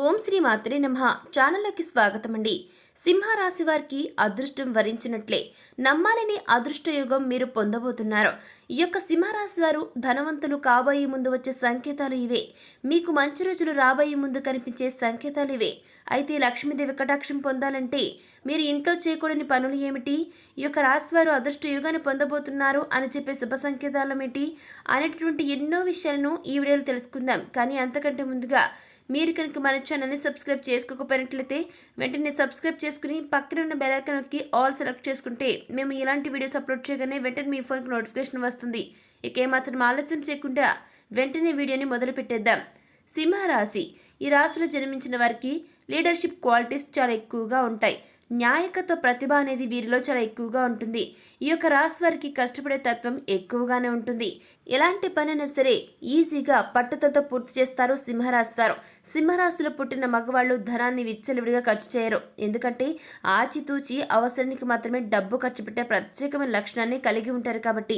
ఓం శ్రీ మాత్రే నమః. ఛానల్లోకి స్వాగతం అండి. సింహరాశి వారికి అదృష్టం వరించినట్లే నమ్మాలని అదృష్టయోగం మీరు పొందబోతున్నారు. ఈ యొక్క సింహరాశి వారు ధనవంతులు కాబోయే ముందు వచ్చే సంకేతాలు ఇవే. మీకు మంచి రోజులు రాబోయే ముందు కనిపించే సంకేతాలు ఇవే. అయితే లక్ష్మీదేవి కటాక్షం పొందాలంటే మీరు ఇంట్లో చేయకూడని పనులు ఏమిటి, ఈ యొక్క రాశివారు అదృష్ట యోగాన్ని పొందబోతున్నారు అని చెప్పే శుభ సంకేతాలు ఏమిటి అనేటటువంటి ఎన్నో విషయాలను ఈ వీడియోలో తెలుసుకుందాం. కానీ అంతకంటే ముందుగా మీరు కనుక మన ఛానల్ని సబ్స్క్రైబ్ చేసుకోకపోయినట్లయితే వెంటనే సబ్స్క్రైబ్ చేసుకుని పక్కన ఉన్న బెల్ ఐకాన్ నొక్కి ఆల్ సెలెక్ట్ చేసుకుంటే మేము ఇలాంటి వీడియోస్ అప్లోడ్ చేయగానే వెంటనే మీ ఫోన్కి నోటిఫికేషన్ వస్తుంది. ఇక ఏమాత్రం ఆలస్యం చేయకుండా వెంటనే వీడియోని మొదలు పెట్టేద్దాం. సింహరాశి ఈ రాశిలో జన్మించిన వారికి లీడర్షిప్ క్వాలిటీస్ చాలా ఎక్కువగా ఉంటాయి. న్యాయకత్వ ప్రతిభ అనేది వీరిలో చాలా ఎక్కువగా ఉంటుంది. ఈ యొక్క రాశి వారికి కష్టపడే తత్వం ఎక్కువగానే ఉంటుంది. ఎలాంటి పనైనా సరే ఈజీగా పట్టుదలతో పూర్తి చేస్తారు సింహరాశి వారు. సింహరాశిలో పుట్టిన మగవాళ్ళు ధనాన్ని విచ్చలవిడిగా ఖర్చు చేయరు. ఎందుకంటే ఆచితూచి అవసరానికి మాత్రమే డబ్బు ఖర్చు పెట్టే ప్రత్యేకమైన లక్షణాన్ని కలిగి ఉంటారు. కాబట్టి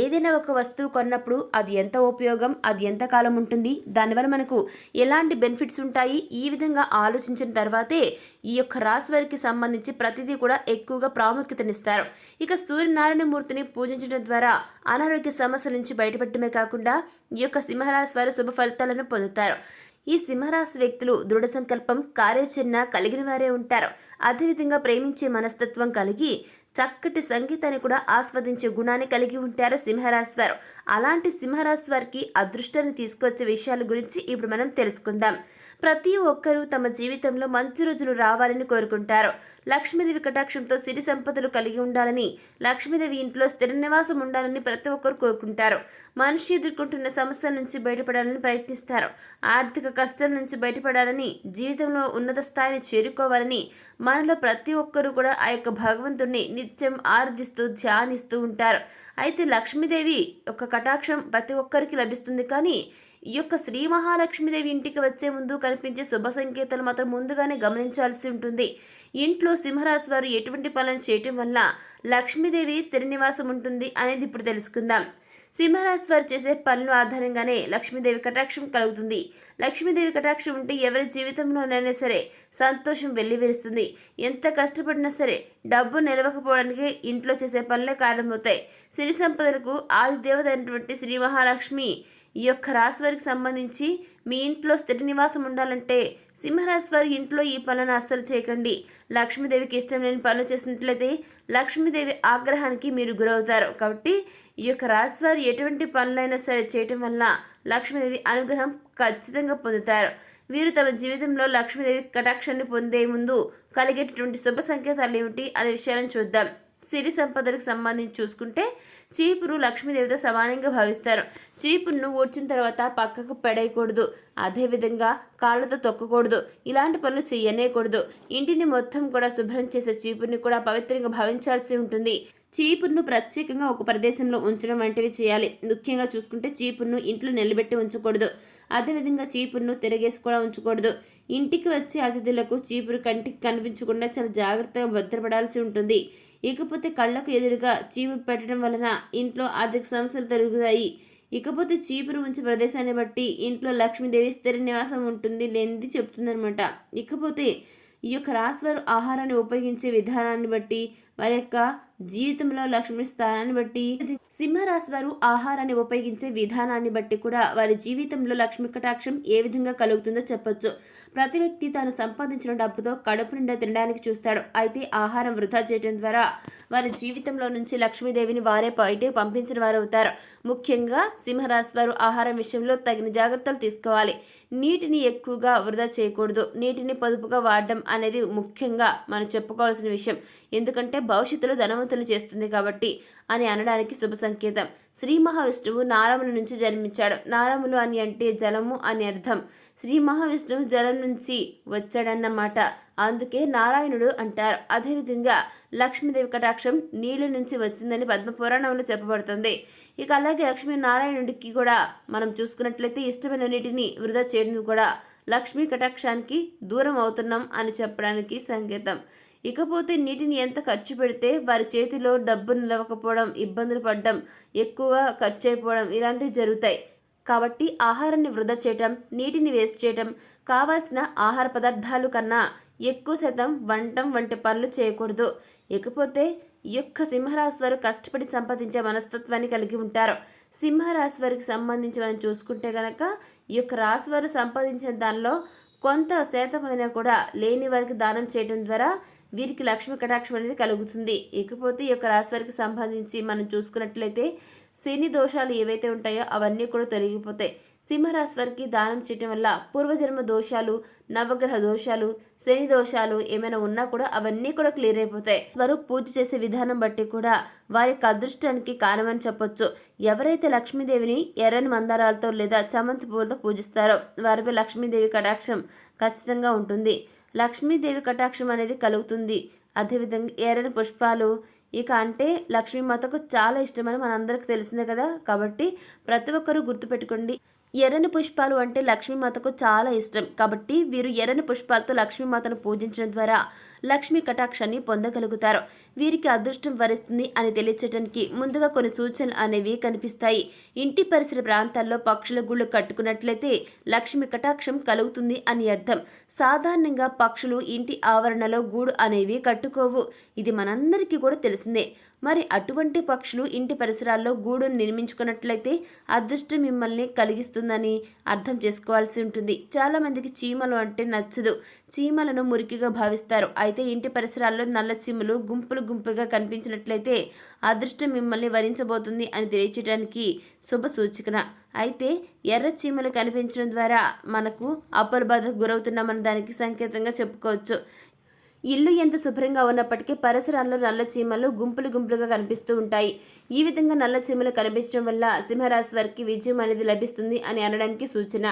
ఏదైనా ఒక వస్తువు కొన్నప్పుడు అది ఎంత ఉపయోగం, అది ఎంత కాలం ఉంటుంది, దానివల్ల మనకు ఎలాంటి బెనిఫిట్స్ ఉంటాయి, ఈ విధంగా ఆలోచించిన తర్వాతే ఈ యొక్క రాశి వారికి సంబంధించి ప్రతిదీ కూడా ఎక్కువగా ప్రాముఖ్యతనిస్తారు. ఇక సూర్యనారాయణ మూర్తిని పూజించడం ద్వారా అనారోగ్య సమస్యల నుంచి బయటపడటమే కాకుండా ఈ యొక్క సింహరాశి వారు శుభ ఫలితాలను పొందుతారు. ఈ సింహరాశి వ్యక్తులు దృఢ సంకల్పం, కార్యాచరణ కలిగిన వారే ఉంటారు. అదేవిధంగా ప్రేమించే మనస్తత్వం కలిగి చక్కటి సంగీతాన్ని కూడా ఆస్వాదించే గుణాన్ని కలిగి ఉంటారు సింహరాశి వారు. అలాంటి సింహరాశి వారికి అదృష్టాన్ని తీసుకొచ్చే విషయాల గురించి ఇప్పుడు మనం తెలుసుకుందాం. ప్రతి ఒక్కరూ తమ జీవితంలో మంచి రోజులు రావాలని కోరుకుంటారు. లక్ష్మీదేవి కటాక్షంతో సిరి సంపదలు కలిగి ఉండాలని, లక్ష్మీదేవి ఇంట్లో స్థిర నివాసం ఉండాలని ప్రతి ఒక్కరు కోరుకుంటారు. మనిషి ఎదుర్కొంటున్న సమస్యల నుంచి బయటపడాలని ప్రయత్నిస్తారు. ఆర్థిక కష్టాల నుంచి బయటపడాలని, జీవితంలో ఉన్నత స్థాయిని చేరుకోవాలని మనలో ప్రతి ఒక్కరూ కూడా ఆ యొక్క భగవంతుడిని నిత్యం ఆరాధిస్తూ ధ్యానిస్తూ ఉంటారు. అయితే లక్ష్మీదేవి యొక్క కటాక్షం ప్రతి ఒక్కరికి లభిస్తుంది. కానీ ఈ యొక్క శ్రీ మహాలక్ష్మీదేవి ఇంటికి వచ్చే ముందు కనిపించే శుభ సంకేతాలు మాత్రం ముందుగానే గమనించాల్సి ఉంటుంది. ఇంట్లో సింహరాశి వారు ఎటువంటి పనులను చేయటం వల్ల లక్ష్మీదేవి స్థిర నివాసం ఉంటుంది అనేది ఇప్పుడు తెలుసుకుందాం. సింహరాశి వారు చేసే పనుల ఆధారంగానే లక్ష్మీదేవి కటాక్షం కలుగుతుంది. లక్ష్మీదేవి కటాక్షం ఉంటే ఎవరి జీవితంలోనైనా సరే సంతోషం వెల్లివిరుస్తుంది. ఎంత కష్టపడినా సరే డబ్బు నిలవకపోవడానికి ఇంట్లో చేసే పనులే కారణమవుతాయి. సిరి సంపదలకు ఆది దేవత అయినటువంటి శ్రీ మహాలక్ష్మి ఈ యొక్క రాశి వారికి సంబంధించి మీ ఇంట్లో స్థిర నివాసం ఉండాలంటే సింహరాశి వారి ఇంట్లో ఈ పనులను అస్సలు చేయకండి. లక్ష్మీదేవికి ఇష్టం లేని పనులు చేసినట్లయితే లక్ష్మీదేవి ఆగ్రహానికి మీరు గురవుతారు. కాబట్టి ఈ యొక్క రాశి వారు ఎటువంటి పనులైనా సరే చేయటం వల్ల లక్ష్మీదేవి అనుగ్రహం ఖచ్చితంగా పొందుతారు. వీరు తమ జీవితంలో లక్ష్మీదేవి కటాక్షాన్ని పొందే ముందు కలిగేటటువంటి శుభ సంకేతాలు ఏమిటి అనే విషయాలను చూద్దాం. సిరి సంపదలకు సంబంధించి చూసుకుంటే చీపురు లక్ష్మీదేవితో సమానంగా భావిస్తారు. చీపురును ఊడ్చిన తర్వాత పక్కకు పడేయకూడదు. అదేవిధంగా కాళ్ళతో తొక్కకూడదు. ఇలాంటి పనులు చేయనేకూడదు. ఇంటిని మొత్తం కూడా శుభ్రం చేసే చీపురుని కూడా పవిత్రంగా భావించాల్సి ఉంటుంది. చీపురును ప్రత్యేకంగా ఒక ప్రదేశంలో ఉంచడం వంటివి చేయాలి. ముఖ్యంగా చూసుకుంటే చీపురును ఇంట్లో నిలబెట్టి ఉంచకూడదు. అదేవిధంగా చీపురును తిరగేసి కూడా ఉంచకూడదు. ఇంటికి వచ్చే అతిథులకు చీపురు కంటికి కనిపించకుండా చాలా జాగ్రత్తగా భద్రపడాల్సి ఉంటుంది. ఇకపోతే కళ్ళకు ఎదురుగా చీపురు పెట్టడం వలన ఇంట్లో ఆర్థిక సమస్యలు తొలగుతాయి. ఇకపోతే చీపురు ఉంచే ప్రదేశాన్ని బట్టి ఇంట్లో లక్ష్మీదేవి స్థిర నివాసం ఉంటుంది లేనిది చెప్తుందనమాట. ఇకపోతే ఈ యొక్క రాశివారు ఆహారాన్ని ఉపయోగించే విధానాన్ని బట్టి, వారి యొక్క జీవితంలో లక్ష్మి స్థానాన్ని బట్టి, సింహరాశి వారు ఆహారాన్ని ఉపయోగించే విధానాన్ని బట్టి కూడా వారి జీవితంలో లక్ష్మి కటాక్షం ఏ విధంగా కలుగుతుందో చెప్పొచ్చు. ప్రతి వ్యక్తి తాను సంపాదించిన డబ్బుతో కడుపు నిండా తినడానికి చూస్తాడు. అయితే ఆహారం వృధా చేయడం ద్వారా వారి జీవితంలో నుంచి లక్ష్మీదేవిని వారే బయటకు పంపించిన వారు అవుతారు. ముఖ్యంగా సింహరాశి వారు ఆహారం విషయంలో తగిన జాగ్రత్తలు తీసుకోవాలి. నీటిని ఎక్కువగా వృధా చేయకూడదు. నీటిని పొదుపుగా వాడడం అనేది ముఖ్యంగా మనం చెప్పుకోవాల్సిన విషయం. ఎందుకంటే భవిష్యత్తులో ధనవంతులు చేస్తుంది కాబట్టి అని అనడానికి శుభ సంకేతం. శ్రీ మహావిష్ణువు నారముల నుంచి జన్మించాడు. నారములు అని అంటే జలము అని అర్థం. శ్రీ మహావిష్ణువు జలం నుంచి వచ్చాడన్నమాట. అందుకే నారాయణుడు అంటారు. అదేవిధంగా లక్ష్మీదేవి కటాక్షం నీళ్ళ నుంచి వచ్చిందని పద్మపురాణంలో చెప్పబడుతుంది. ఇక అలాగే లక్ష్మీ నారాయణుడికి కూడా మనం చూసుకున్నట్లయితే ఇష్టమైన నీటిని వృధా చేయడం కూడా లక్ష్మీ కటాక్షానికి దూరం అవుతున్నాం అని చెప్పడానికి సంకేతం. ఇకపోతే నీటిని ఎంత ఖర్చు పెడితే వారి చేతిలో డబ్బు నిలవకపోవడం, ఇబ్బందులు పడడం, ఎక్కువగా ఖర్చు అయిపోవడం ఇలాంటివి జరుగుతాయి. కాబట్టి ఆహారాన్ని వృధా చేయటం, నీటిని వేస్ట్ చేయటం, కావాల్సిన ఆహార పదార్థాలు కన్నా ఎక్కువ శాతం వంటి పనులు చేయకూడదు. ఇకపోతే ఈ యొక్క సింహరాశి వారు కష్టపడి సంపాదించే మనస్తత్వాన్ని కలిగి ఉంటారు. సింహరాశి వారికి సంబంధించి మనం చూసుకుంటే కనుక ఈ యొక్క రాశి వారు సంపాదించిన దానిలో కొంత శాతమైనా కూడా లేని వారికి దానం చేయడం ద్వారా వీరికి లక్ష్మి కటాక్షం అనేది కలుగుతుంది. ఇకపోతే ఈ యొక్క రాశి వారికి సంబంధించి మనం చూసుకున్నట్లయితే శని దోషాలు ఏవైతే ఉంటాయో అవన్నీ కూడా తొలగిపోతాయి. సింహరాశి వారికి దానం చేయటం వల్ల పూర్వజన్మ దోషాలు, నవగ్రహ దోషాలు, శని దోషాలు ఏమైనా ఉన్నా కూడా అవన్నీ కూడా క్లియర్ అయిపోతాయి. వారు పూజ చేసే విధానం బట్టి కూడా వారి యొక్క అదృష్టానికి కారణమని చెప్పొచ్చు. ఎవరైతే లక్ష్మీదేవిని ఎర్రని మందారాలతో లేదా చామంతి పువ్వులతో పూజిస్తారో వారిపై లక్ష్మీదేవి కటాక్షం ఖచ్చితంగా ఉంటుంది. లక్ష్మీదేవి కటాక్షం అనేది కలుగుతుంది. అదేవిధంగా ఎర్రని పుష్పాలు అంటే లక్ష్మీమాతకు చాలా ఇష్టమని మనందరికి తెలిసిందే కదా. కాబట్టి ప్రతి ఒక్కరూ గుర్తుపెట్టుకోండి, ఎర్రని పుష్పాలు అంటే లక్ష్మీమాతకు చాలా ఇష్టం. కాబట్టి వీరు ఎర్రని పుష్పాలతో లక్ష్మీమాతను పూజించడం ద్వారా లక్ష్మీ కటాక్షాన్ని పొందగలుగుతారు. వీరికి అదృష్టం వరిస్తుంది అని తెలియచేయడానికి ముందుగా కొన్ని సూచనలు అనేవి కనిపిస్తాయి. ఇంటి పరిసర ప్రాంతాల్లో పక్షుల గూళ్ళు కట్టుకున్నట్లయితే లక్ష్మి కటాక్షం కలుగుతుంది అని అర్థం. సాధారణంగా పక్షులు ఇంటి ఆవరణలో గూడు అనేవి కట్టుకోవు. ఇది మనందరికీ కూడా తెలిసిందే. మరి అటువంటి పక్షులు ఇంటి పరిసరాల్లో గూడును నిర్మించుకున్నట్లయితే అదృష్టం మిమ్మల్ని కలిగిస్తుందని అర్థం చేసుకోవాల్సి ఉంటుంది. చాలామందికి చీమలు అంటే నచ్చదు. చీమలను మురికిగా భావిస్తారు. అయితే ఇంటి పరిసరాల్లో నల్ల చీమలు గుంపులుగా కనిపించినట్లయితే అదృష్టం మిమ్మల్ని వరించబోతుంది అని తెలియచేయడానికి శుభ సూచన. అయితే ఎర్ర చీమలు కనిపించడం ద్వారా మనకు అప్పుల బాధకు గురవుతున్నామని దానికి సంకేతంగా చెప్పుకోవచ్చు. ఇల్లు ఎంత శుభ్రంగా ఉన్నప్పటికీ పరిసరాల్లో నల్ల చీమలు గుంపులుగా కనిపిస్తూ ఉంటాయి. ఈ విధంగా నల్ల చీమలు కనిపించడం వల్ల సింహరాశి వారికి విజయం అనేది లభిస్తుంది అని అనడానికి సూచన.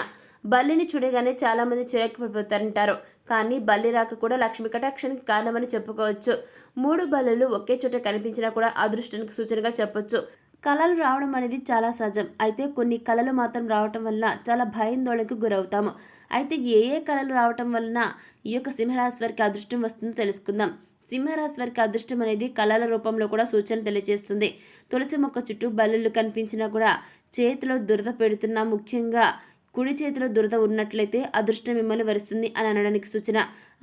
బల్లిని చూడగానే చాలామంది చిరాకు పడిపోతారంటారు. కానీ బల్లి రాక కూడా లక్ష్మీ కటాక్షానికి కారణమని చెప్పుకోవచ్చు. 3 బల్లులు ఒకే చోట కనిపించినా కూడా అదృష్టానికి సూచనగా చెప్పొచ్చు. కళలు రావడం అనేది చాలా సహజం. అయితే కొన్ని కళలు మాత్రం రావటం వల్ల చాలా భయాందోళనకు గురవుతాము. అయితే ఏ కళలు రావటం వలన ఈ యొక్క సింహరాశి వారికి అదృష్టం వస్తుందో తెలుసుకుందాం. సింహరాశి వారికి అదృష్టం అనేది కళల రూపంలో కూడా సూచన తెలియజేస్తుంది. తులసి మొక్క చుట్టూ బల్లులు కనిపించినా కూడా చేతిలో దురద పెడుతున్నా, ముఖ్యంగా కుడి చేతిలో దురద ఉన్నట్లయితే అదృష్టం మిమ్మల్ని వరిస్తుంది అని అనడానికి సూచన.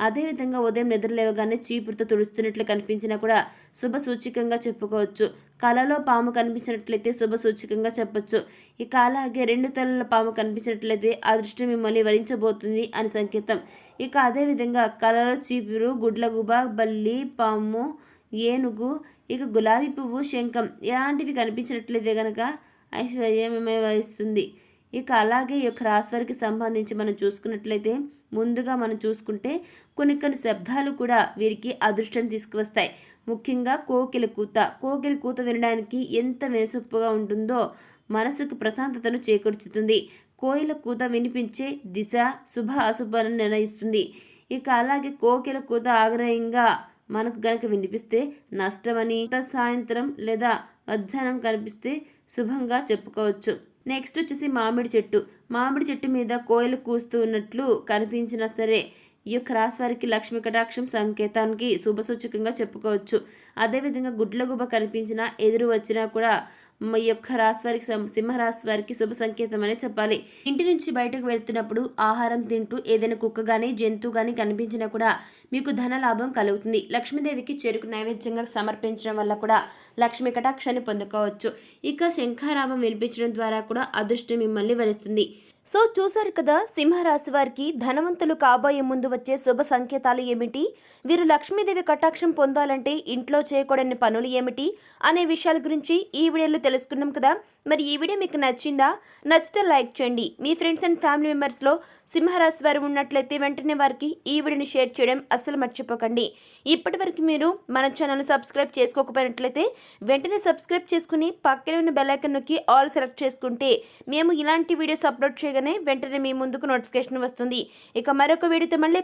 అదేవిధంగా ఉదయం నిద్రలేవగానే చీపురుతో తుడుస్తున్నట్లు కనిపించినా కూడా శుభ సూచికంగా చెప్పుకోవచ్చు. కళలో పాము కనిపించినట్లయితే శుభ సూచికంగా చెప్పొచ్చు. ఇక అలాగే 2 తలల పాము కనిపించినట్లయితే అదృష్టం మిమ్మల్ని వరించబోతుంది అని సంకేతం. ఇక అదేవిధంగా కళలో చీపురు, గుడ్లగూబ, బల్లి, పాము, ఏనుగు, ఇక గులాబీ పువ్వు, శంఖం ఇలాంటివి కనిపించినట్లయితే కనుక ఐశ్వర్యమే వహిస్తుంది. ఇక అలాగే ఈ యొక్క రాశి వారికి సంబంధించి మనం చూసుకున్నట్లయితే ముందుగా మనం చూసుకుంటే కొన్ని శబ్దాలు కూడా వీరికి అదృష్టం తీసుకువస్తాయి. ముఖ్యంగా కోకిల కూత వినడానికి ఎంత మేసొప్పుగా ఉంటుందో మనసుకు ప్రశాంతతను చేకూర్చుతుంది. కోయిల కూత వినిపించే దిశ శుభ అశుభాలను నిర్ణయిస్తుంది. ఇక అలాగే కోకిల కూత ఆగ్రహంగా మనకు గనక వినిపిస్తే నష్టమని, సాయంత్రం లేదా మధ్యాహ్నం కనిపిస్తే శుభంగా చెప్పుకోవచ్చు. నెక్స్ట్ వచ్చేసి మామిడి చెట్టు మీద కోయిలు కూస్తూ ఉన్నట్లు కనిపించినా సరే ఈ యొక్క రాశి వారికి లక్ష్మీ కటాక్షం సంకేతానికి శుభసూచకంగా చెప్పుకోవచ్చు. అదేవిధంగా గుడ్లగుబ కనిపించినా, ఎదురు వచ్చినా కూడా ఈ యొక్క రాశి వారికి సింహరాశి వారికి శుభ సంకేతం అనే చెప్పాలి. ఇంటి నుంచి బయటకు వెళ్తున్నప్పుడు ఆహారం తింటూ ఏదైనా కుక్క కానీ జంతువు కానీ కనిపించినా కూడా మీకు ధన లాభం కలుగుతుంది. లక్ష్మీదేవికి చెరుకు నైవేద్యంగా సమర్పించడం వల్ల కూడా లక్ష్మీ కటాక్షాన్ని పొందుకోవచ్చు. ఇక శంఖారామం వినిపించడం ద్వారా కూడా అదృష్టం మిమ్మల్ని వరిస్తుంది. సో చూసారు కదా, సింహరాశి వారికి ధనవంతులు కాబోయే ముందు వచ్చే శుభ సంకేతాలు ఏమిటి, వీరు లక్ష్మీదేవి కటాక్షం పొందాలంటే ఇంట్లో చేయకూడని పనులు ఏమిటి అనే విషయాల గురించి ఈ వీడియోలో తెలుసుకున్నాం కదా. మరి ఈ వీడియో మీకు నచ్చిందా? నచ్చితే లైక్ చేయండి. మీ ఫ్రెండ్స్ అండ్ ఫ్యామిలీ మెంబర్స్లో సింహరాశి వారు ఉన్నట్లయితే వెంటనే వారికి ఈ వీడియోని షేర్ చేయడం అస్సలు మర్చిపోకండి. ఇప్పటి వరకు మీరు మన ఛానల్ని సబ్స్క్రైబ్ చేసుకోకపోయినట్లయితే వెంటనే సబ్స్క్రైబ్ చేసుకుని పక్కనే ఉన్న బెల్ ఐకాన్ నొక్కి ఆల్ సెలెక్ట్ చేసుకుంటే మేము ఇలాంటి వీడియోస్ అప్లోడ్ చేయగానే వెంటనే మీ ముందుకు నోటిఫికేషన్ వస్తుంది. ఇక మరొక వీడియోతో మళ్ళీ